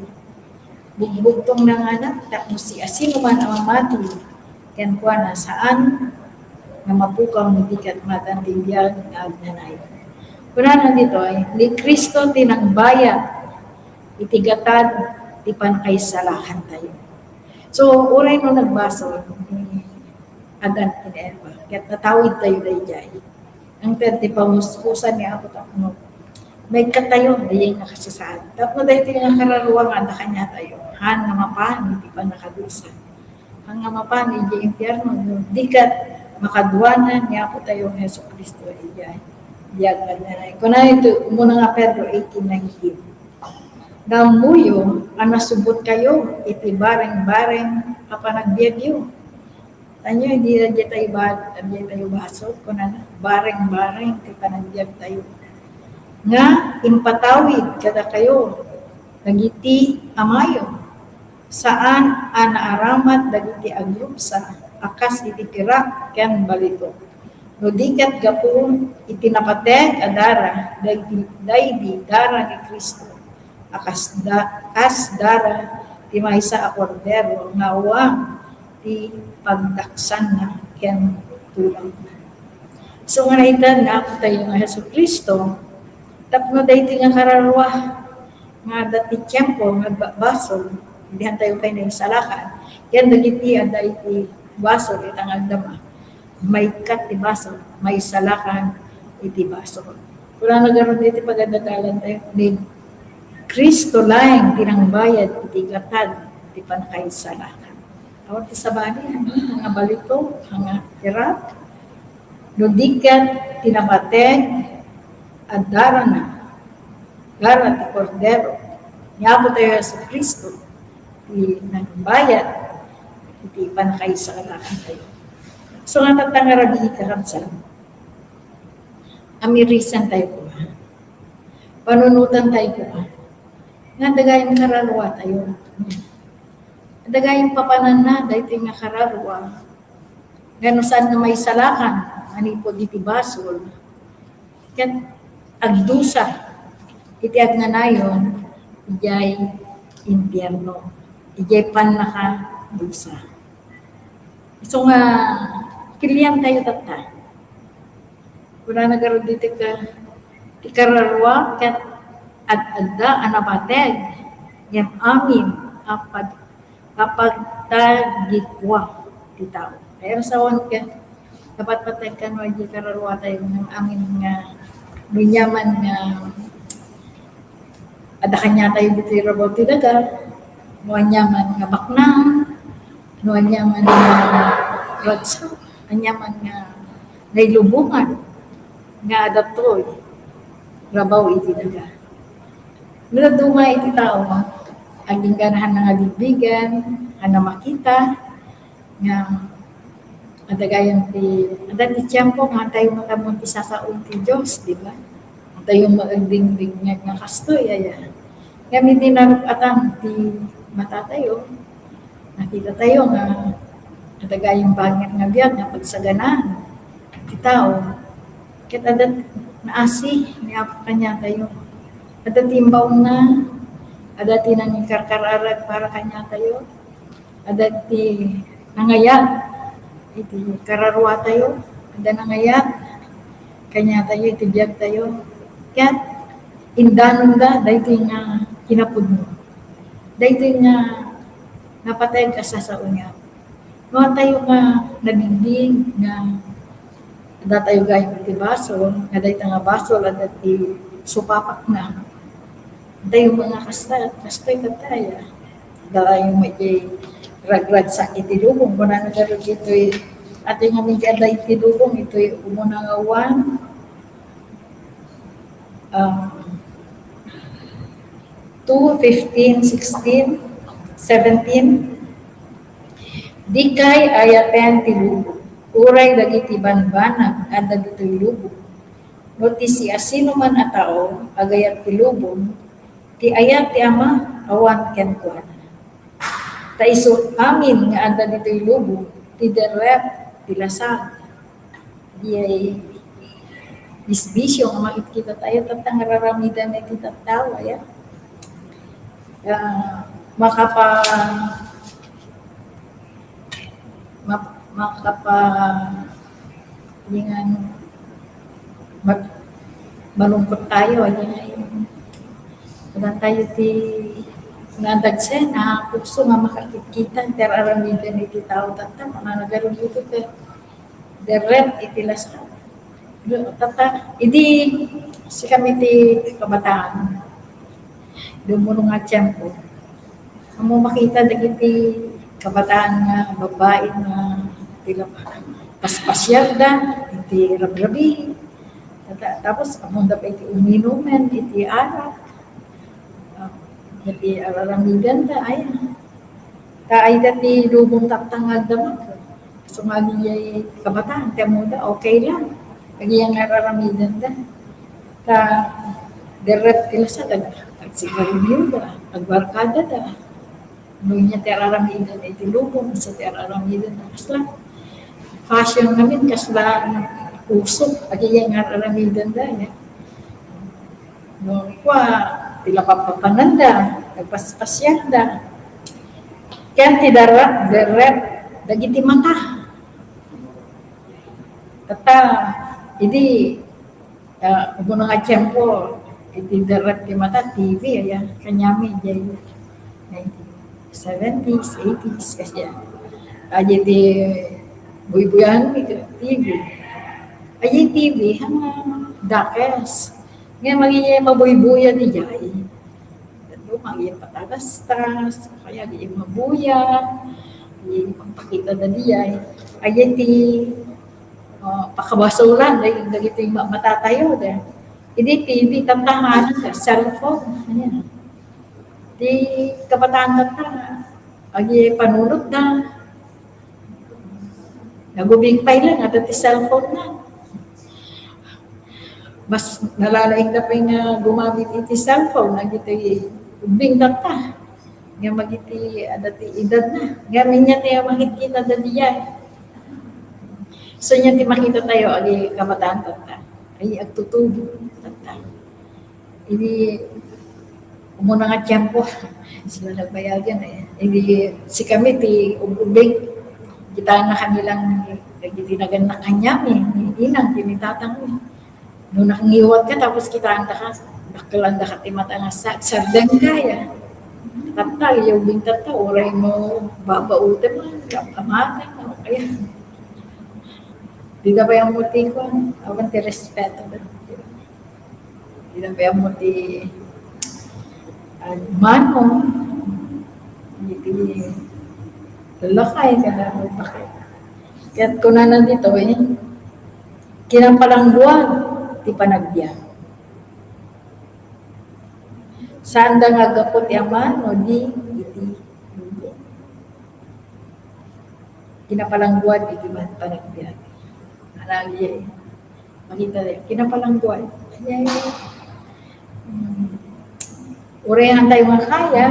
bugbugtong ng anak, takmo si asino man ang mamati, ken kwa na saan, nga mapukaw ni dikat matantibiyag nga agnanay. Kuna na dito ay, ni Kristo tinangbaya, iti gatad, iti panakaisalahan tayo. So, uray no nagbaso, Adan and Eva, kaya't natawid tayo dayjay. Ang tenti pamuskusan niya ako tapno, may katayo, dayay nakasasaan. Tapno dahil tayo nga kararuwa nga, anda kanya tayo. Han nga mapan, hindi pa nakadusan. Han nga mapan, hindi impyerno, di kat makadwanan niya po tayo ng Yesu Kristo. Iyay, biyag na. Kung na ito, muna nga Pedro 18:19. Namuyo, ang nasubot kayo, iti bareng-bareng kapanagbiagyo. Tanyo, hindi na tayo basot, kung na bareng-bareng kapanagbiag tayo. Nga, impatawid kada kayo, dagiti amayo, saan anaaramat dagiti agrupsa, akas iti pirak, ken balito. No dikat gapon, itinapateg adara, daydi dara ni Kristo. Akas dara ti maysa a kordero nga uwang ti pagdaksan na ken tulang. So nga naitan na ako tayo nga Yesu Kristo, tapno dayti nga kararwa nga dati tiyempo nga basol, hindi tayo kayo na isalakan. Yan dagiti dayti basol itang agdama. May kat ti basol, may salakan iti basol. Kula nagaroon dito pagdadalan tayo ni Kristo lang tinangbayad iti gatad iti panakaisalakan. Awat ti sabani nga balito nga tirak no dikat tinapateg at dara na dara ti kordero niya po tayo sa Kristo iti nangbayad iti panakaisalakan tayo. So nga tatangarabi karamsan amirisan tayo po panunutan tayo po nga dagayang kararwa tayo. Dagayang papanan na, dahil nga kararwa. Gano saan na may salakan, anipod iti basol. Kat agdusa, iti agnanayon, ijay impyerno. Ijay panaka dusa. So nga, kiliyan tayo tata. Kung nagaroon dito ka, ikararwa, kat at adda anapateg yang amin kapag tagikwa ti tao. Kaya sawan ka dapat patay ka no di kararwata yung amin nga nunyaman nga ada kanya tayo dito rabaw tidaga nunyaman nga baknang nunyaman nga ragsa nunyaman nga nailubungan nga adaptoy rabaw iti daga Minaduma iti tao ang ganahan nga bibigan ana makita nga adagayan ti adan ti tiempo nga tayo matamon ti sasaon ti Dios di ba tayo maagdingding nga kastoy aya kami dinarupatan ti mata tayo nakita tayo nga adagayan bangit nga biag nga pagsaganan ti tao ket adat naasi ni apo kanya tayo ada timbaw na ada ti nangikarkararag para kanya tayo ada ti nangayag iti kararwa tayo ada nangayag kanya tayo iti biag tayo ket indanon da daytoy nga kinapudno daytoy nga napatay ka sa unya no tayo nga nadigdig nga ada tayo gayud iti baso nga dayta nga baso ada ti supapak na tayo mga kastoy kataya dala yung may ragrad sa itilubong kung ano garo ito'y ating aming kada itilubong ito'y umuna nga 2, 15, 16, 17 di kay ayaten tilubong uray dagiti banbanag at dagito'y lubong no ti si asino man a tao agayat ti lubong ti ayat ti ama awan ken kuana ta iso amin nga anda dito'y lubong ti derep ti lasag di ay bisbisyo nga makikita tayo tatang raramidan na ti tattawa ya makapa dengan malungkot tayo ayan wala tayo ti nadagsen na puso nga makakita teraramidan iti tao tata mga nagaroon ito ka derep iti lasa tata idi si kami ti kabataan dumuno nga tiyempo amo makita dagiti kabataan nga babae nga tila paspasyal da iti rabrabi tapos among da pa iti uminumen iti arak iti araramidan da ay ay dati lubong taktangag da sumagi kabataan temo da okay lang kagiyang araramidan da ta deret tila sa agsigarilyo da agbarkada da nung niya teraramidan iti lubong sa teraramidan da kasla fashion namin kasla usok agiyang araramidan da nung kwa tila papapananda nagpaspasyanda ken ti darat deret dagiti mata tata idi ubo nga tiyempo iti deret ti mata TV aya kanyami jay 1970s 80s kasi aja di buy-buyan mi TV aja TV hang dakes nga magiging mabuy-buya di jay ito magiging patagastas kaya di mabuya di magpakita na di jay aja di pakabasuran dahil ito yung matatayo dahil hindi TV tantangan ka cellphone ano di kabataan na agi panunod na nagubigpay lang at ti cellphone na mas nalalaing na pa nga gumamit iti cellphone nagiti ubing data nga magiti adati edad na gamin niya tayo makikita da diya so niya ti makita tayo agi kabataan tata ay agtutubo tata ini umuna nga tiyempo sila nagbayagan hindi si kami ti ubing kita na kanilang nagitinagan na kanya inang tinitatang nung nakangiwag ka tapos kita ang nakalanda ka timata nga sardang kaya tata yung ubing tata oray mo babautan mo kamata kaya Di na ba yung muti ko? Awan ti respeto. Di na ba yung muti mano? Hindi lalakay ka na. Kaya't ko na nandito kinampalangguan ti panagbiyan. Saan da nga gapot yung mano, di iti lubo. Kinapalangguan, iti panagbiyan. Alagi makita rin, kinapalangguan. Urehan tayo mga kaya,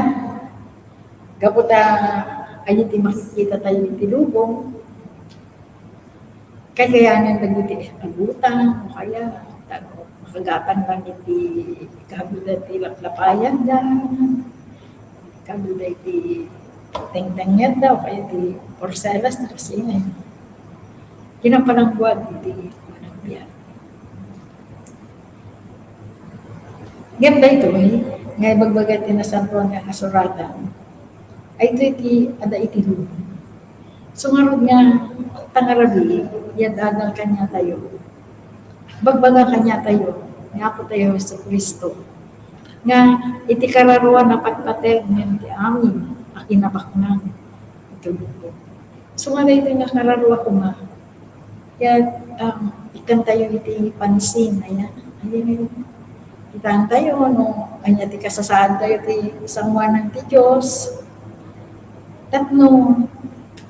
gapot ay iti makikita tayo iti lubong, kakayanan naguti agutang, o kaya makagatan lang iti kabuda iti laplapayan da, kabuda iti teng-tengyat da, o kaya iti porcelas na kasi ngayon. Kinapalangguan iti managbiyan. Ganda ito ngay bagbagat tinasantuan nga kasuratan, ay ito iti lubong. So nga nga, tangarabi, yan adang kanya tayo. Bagbaga kanya tayo, nga po tayo sa Kristo. Nga, iti kararuan na patpateg, nga iti amin, akinabaknang, ito lupo. So nga na ito nga kararuan ko nga, kaya ikan tayo iti pansin, ayan yun. Ikan tayo, kanya iti kasasaan tayo, iti isang ng ti Diyos. Tatno,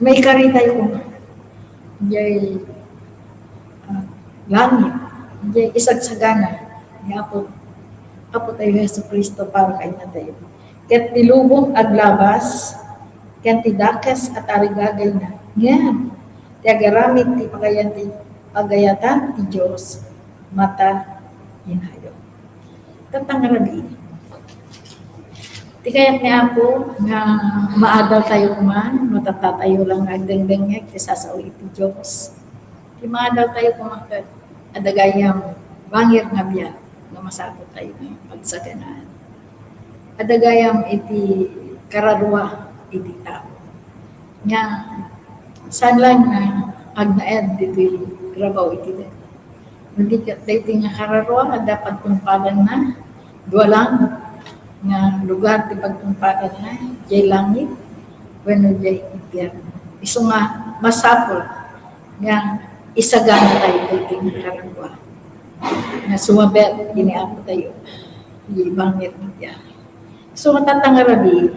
may kari tayo kung jay langit, jay isagsagana, apo tayo Yesu Kristo para kanya tayo. Ket tilubong aglabas, ket tidakas at arigagay na. Yan, ti agaramit ti pagayatan ti Diyos, mata inayo. Tatangarabi. Ti kayat ni Apo nga maadal tayo kuman, matatatayo lang agdengdengek, ti sasawi ti Diyos. Ti maadal tayo kumakat, adagayang bangir nga biyak, nga masakot tayo ng pagsaganaan. Adagayang iti kararwa, iti tao. Nga, saan lang na agnaed iti grabaw iti dito. Hindi dito nga kararwa, dapat kumpalan na, duwalang, nga lugar ti pagtumpakan na, jay langit, bueno jay impyerno. Iso nga, masapol, nga isagana tayo dito nga kararwa. Nga sumabel, giniapo tayo, ibangit na diyan. So matatangarabi,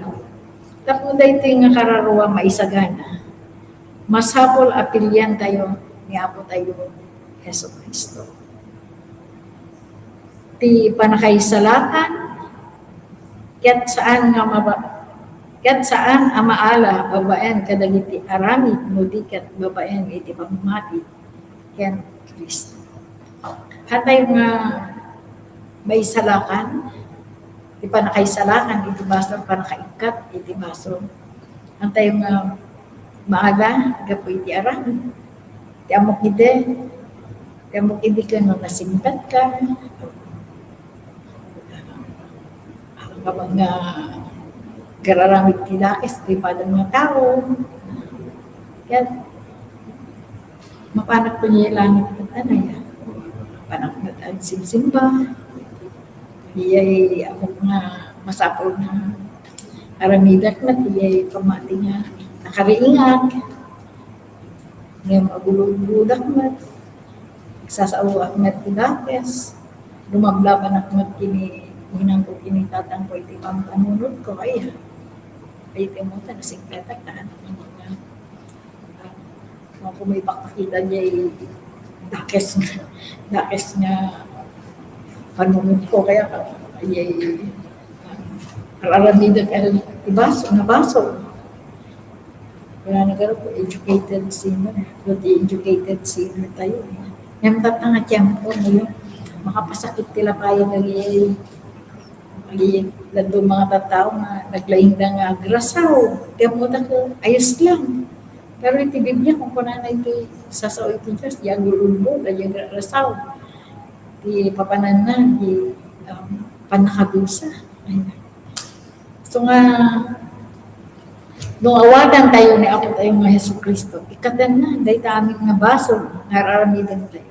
tapos dito nga kararwa maisagana, masapol apilyan tayo, niapo tayo, Yesu Kristo. Ti panakaisalakan, ket saan amaala babaen kadagiti aramid no diket babaen iti pamamati ken Kristo. Hatay nga may salakan, iti panakaisalakan iti baso panakaikat iti baso. Hatay nga maala gapo iti aramid. Ti amok ide ken no nasimpat ka. Kapag nga gararamit tilakis, tipadan mga tao. Kaya, mapanak po niya langit at anay. Panak na tayo simsimba. Iyay ako nga masapol na aramidak na, iyay pamati nga nakariingat. Ngayon magulog-budak na. Sasawa at tilakis. Lumablaban at kini hinang ko kinitatang ko iti pamunod ko ay iti mo ta nasigpetak na mga kung may pakakita niya dakes nga panunod ko kaya ay araramida ka ibaso na baso kaya nagaro ko educated sinner tayo yung tatanga tiyempo ngayon makapasakit tila kaya lalo mga tatao na naglaing na nga grasaw. Kaya mo ko, ayos lang. Pero iti Biblia, kung kuna na iti sasaw iti Diyos, di agululbo, di grasaw. Di papanan na, di panakadusa. So nga, Nung awatan tayo ni Apo tayo nga Yesu Kristo, ikatan na, dahil aming nga baso, nararamidan tayo.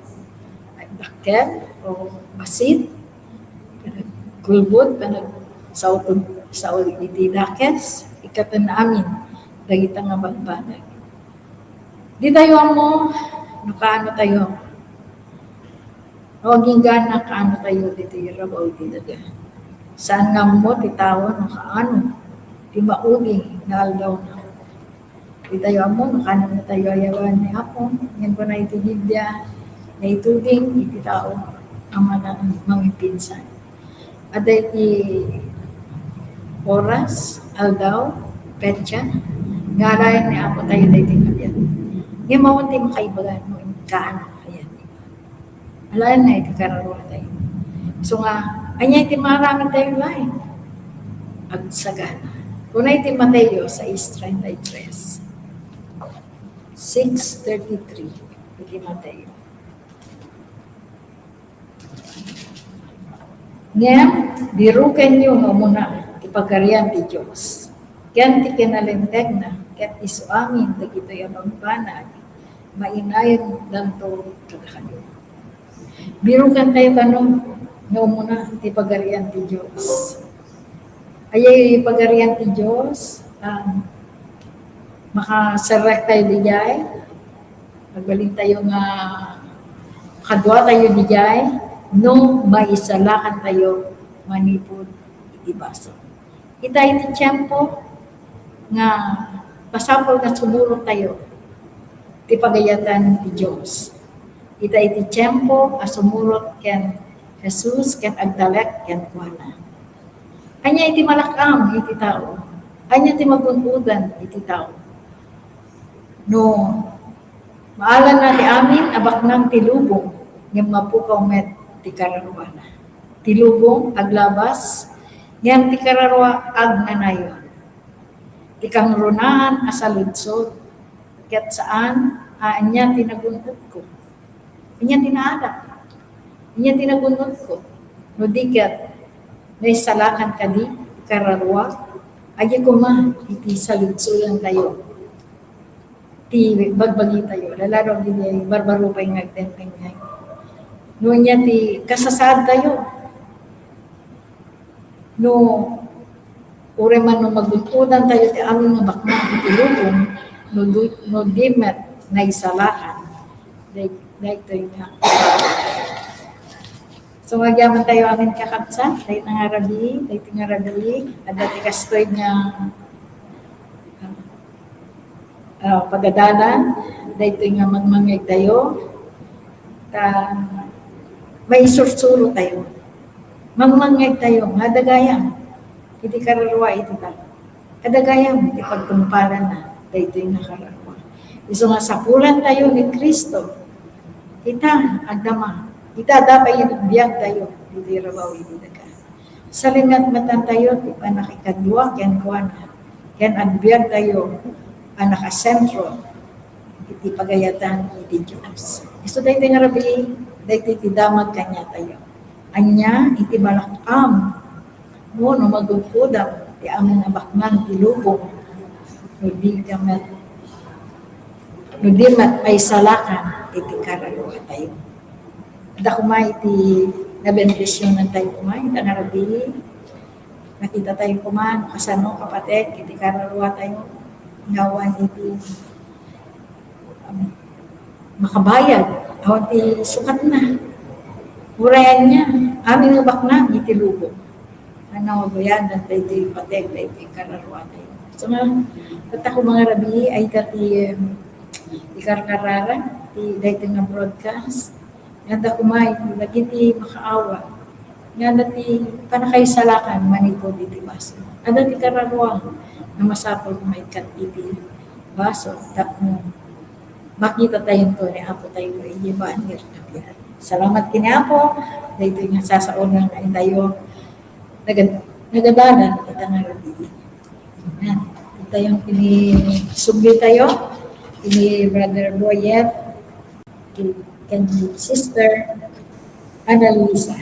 Ay bakit, o basit, kulbot, sa iti dakes, ikatan na amin, dahil nga bagbanag. Di tayo mo, nakaano tayo, huwaging gana kaano tayo dito yung rabaw dito ka. Saan nga mo, titawan, nakaano, di mauging, naaldaw na. Di tayo mo, nakaano na tayo ayawan ni Apo, yan ko na ito Biblia, na ituding, iti tao, ang mga pinsan. At iti oras, aldaw, petsa, ngarayan ni Apo tayo dito ngayon. Ngayon maunti makaibagan mo yung kaano. Ayan. Alaan na iti kararuan tayo. So nga, anya iti marami tayong lain. Agsagana. Kuna iti Mateo 6:33. 6:33. Iti Mateo. Ngayon, birukan nyo nga muna ipagkariyan ti Diyos. Kyan ti kinalinteg na, kyan iso amin, dagito yung magbanag, mainayan lang to kagakayo. Birukan tayo kanong nga muna ipagkariyan ti Diyos. Ayay ipagkariyan ti Diyos, makasarek tayo di jay, magbaling tayo nga, kadwa tayo di jay, no maisalakan tayo manipod iti baso. Ita iti tiyempo nga pasapol nga sumurot tayo ti pagayatan ti Diyos. Ita iti tiyempo a sumurot ken Jesus ken agdalek ken kuana. Anya iti malakam iti tao. Anya iti magungudan iti tao. No maalan na ti amin abaknang tilubong ngem mapukaw met ti kararuana. Tilubong aglabas ngem ti kararwa agnanayon. Ti kangrunaan asaludsod ket saan anya tinagunod ko. Anya tinaalak. Anya tinagunod ko. No diket naisalakan kadi ti kararwa aya kuma iti saludsudan tayo. Ti bagbagi tayo. Lalaro di barbaro pay ngagtenteng ngay. No anya ti kasasad tayo. No ure man no maguntudan tayo ti amin nga bakna iti lubong no dimet na isalakan. Dahil tayo nga. So magyaman tayo amin kakapsa, dahil nga rabi, dahil nga radali, at dati kastoy nga pagadalan, dahil nga magmangig tayo, may sursuro tayo. Magmangig tayo, nga dagayang, iti kararwa iti ta. Kadagayang, iti pagtumpalan na, dahil nga kararwa. Iso nga sapulan tayo ni Kristo, ita, agdama, ita dapat yung biyag tayo, iti rabaw iti daga. Salingat matan tayo, di pa nakikadwa, ken kuana, ken agbiag tayo, anakasentro, iti pagayatan iti Diyos. Iso dahil nga rabi, dahil iti damag kanya tayo. Anya, iti balakam, no magugudam, iti aming abakman, tilubong, no di mat may salakan, iti karaluwa tayo. Ada kumay iti nabendisyonan tayo kumay, ita nga rabi, nakita tayo kuman, kasano kapatid, iti karaluwa tayo, ngawan iti makabayad, awan ti sukat na. Urayan niya, aming ubak na, iti lubo. Ano, bayan, na tayo iti pateg, na iti karaluwa tayo. So nga, tatako mga rabi, ay kati ikarkarara, dahil nga broadcast, nga kumay, lagi ti makaawa, nga dati panakaisalakan, manipod iti baso. Ada ti kararuang, na masapol kumay kat iti baso, tapno, makita tayo to ni Apo tayo, iyibaan nir na biyan. Salamat kini Apo, dahil nga sasaunang na tayo, nagadalan, kita nga rabi. Yan, ito yung pinisubli tayo, ini Brother Boyet, and Sister Annalisa.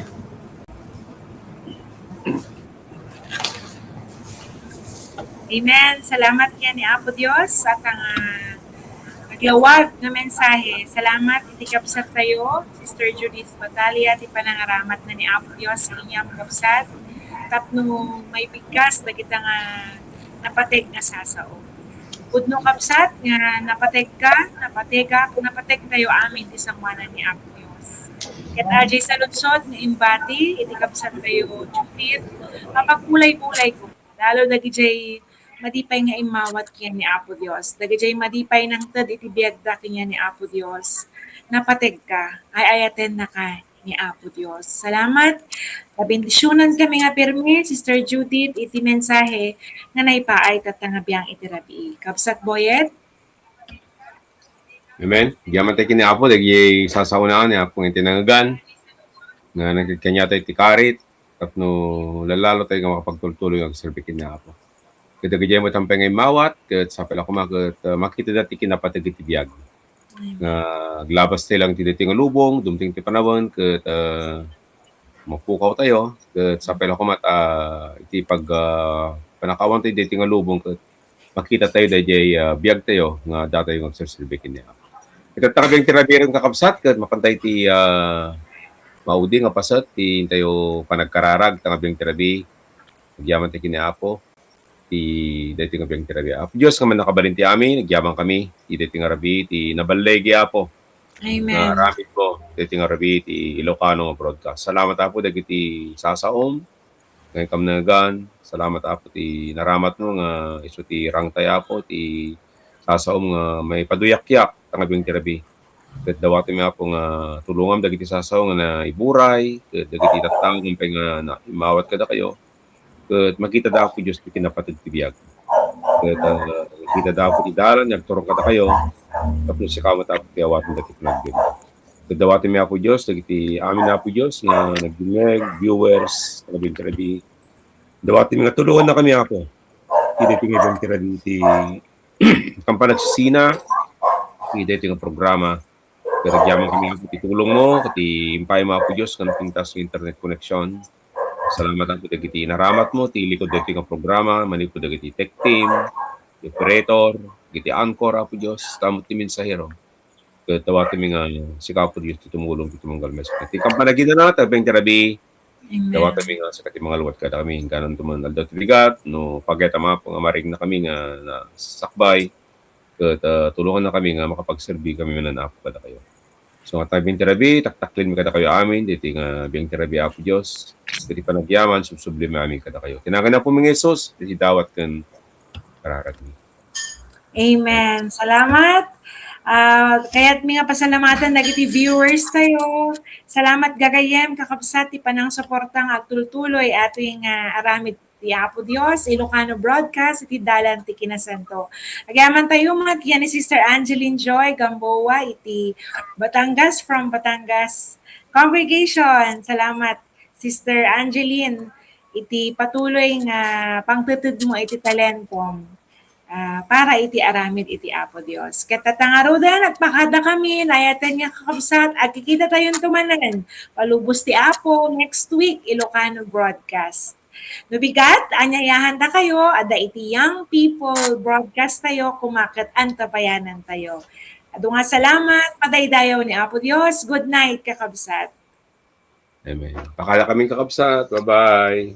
Amen. Salamat kaya ni Apo Dios at ang naglawag na mensahe. Salamat iti kapsat tayo, Sister Judith Batalia, ti panangaramat na ni Apo Dios sa inyong kapsat. Tapno may bigkas na kita nga napateg nga sasao. Pudno kapsat nga napateg kung napateg tayo amin ti sangwanan ni Apo Dios. Ket ajay sa lunsod nga imbati, iti kapsat tayo, Judith, mapagkulay-kulay ko. Lalo dagijay madipay nga imawat kaya ni Apo Dios. Dagijay madipay ng tad iti biagda kanya ni Apo Dios. Napateg ka, ay ayaten na ka ni Apo Dios. Salamat. Pabendisyonan kami nga pirmi, Sister Judith, iti mensahe nga naipaay tatangabiyang iti rabi. Kapsat Boyet. Amen. Diyaman tayo kini Apo, dagi sasaunaan niya kung itinangagan, nga nagkanya tayo tikarit, at no lalalo tayo nga makapagtultuloy ang serbikin niya Apo. Kada gajay mo tampay ngay mawat, kat sa pala kumakat makita dati kinapatag iti biyag. Nga glabas tayo lang ti lubong, dumting ti panawon, kat mapukaw tayo, kat sa pala kumat iti pag panakawan tayo dati nga lubong, kat makita tayo dati biyag tayo, nga dati yung serbikin niya. Kat takabing tirabirang kakabsat, kat makantay ti maudi nga pasat, ti tayo panagkararag, takabing tirabi, nagyaman tayo kini Apo, ti dating nga biyang tirabi. Apo Diyos nga man nakabalin ti amin, nagyaman kami, ti dating nga rabi, ti nabalegi Apo. Amen. Nga ramit ko, dating nga rabi, ti Ilocano nga broadcast. Salamat Apo, dagiti sasaom, ngayon kamnagan, salamat Apo, ti naramat mo nga iso ti rangtay Apo, ti sasaom nga may paduyak-yak, nga biyang tirabi. Kat dawati mi Apo nga tulungam dagiti sasaom nga na iburay, kat dagiti tattang nga na imawat kada kayo. Kat makita da ako Diyos pinapatid ti biyag. Kat makita da ako ti dalan, nagturong kada kayo, tapos si kamat ako ti awatin dati pinagbiag. Kat dawati mi ako Diyos, dagiti amin na ako Diyos, nga nagdingeg, viewers, kalabing tirabi. Dawati mi nga tulungan na kami ako. Diti nga ibang tirabi ti kampanat sisina, diti nga programa. Pero diyaman kami ako ti tulong mo, kati impay mo ako Diyos, kanang pintas ng internet connection. Salamat ako dagiti naramat mo, ti likod dagiti nga programa, manipod dagiti tech team, operator, dagiti anchor Apo Diyos, kamot ti mensahero. Kaya tawati mi nga si Apo Diyos ti tumulong ti tumanggal mes. Ti kampanagin na tabeng tirabi. Tawati mi nga sa kati mga luwat kada kami kanon tuman aldaw ti bigat no pageta mga pangamarig na kami nga na sakbay. Kaya tulungan na kami nga makapagserbi kami manan Apo kada kayo. So nga tayo biyang tirabi, taktaklin mi kada kayo amin, diti nga biyang tirabi Apo Diyos. Diti panagyaman, subsublim amin kada kayo. Tinagan na po mga Isus, diti dawat kan kararag mi. Amen. Salamat. Kaya't mga pasalamatan dagiti viewers tayo. Salamat gagayem kakabsat ti panang suportang agtultuloy ato yung aramid ti Apo Dios, Ilocano Broadcast, iti dalan ti Kinasanto. Agaman tayo mga kiyan ni Sister Angeline Joy Gamboa, iti Batangas from Batangas Congregation. Salamat Sister Angeline, iti patuloy nga pangtutod mo iti talentom. Para iti aramid iti Apo Dios. Katatangarudan at pakada kami, nayatan nga kakabsat, agkikita tayong tumanan. Palubos ti Apo next week, Ilocano Broadcast. Nubigat, anyayahan ta kayo, ada iti Young People Broadcast tayo, kumakit antapayanan tayo. Ado nga salamat, padaydayaw ni Apo Dios. Good night, kakabsat. Amen. Pakala kaming kakabsat. Bye-bye.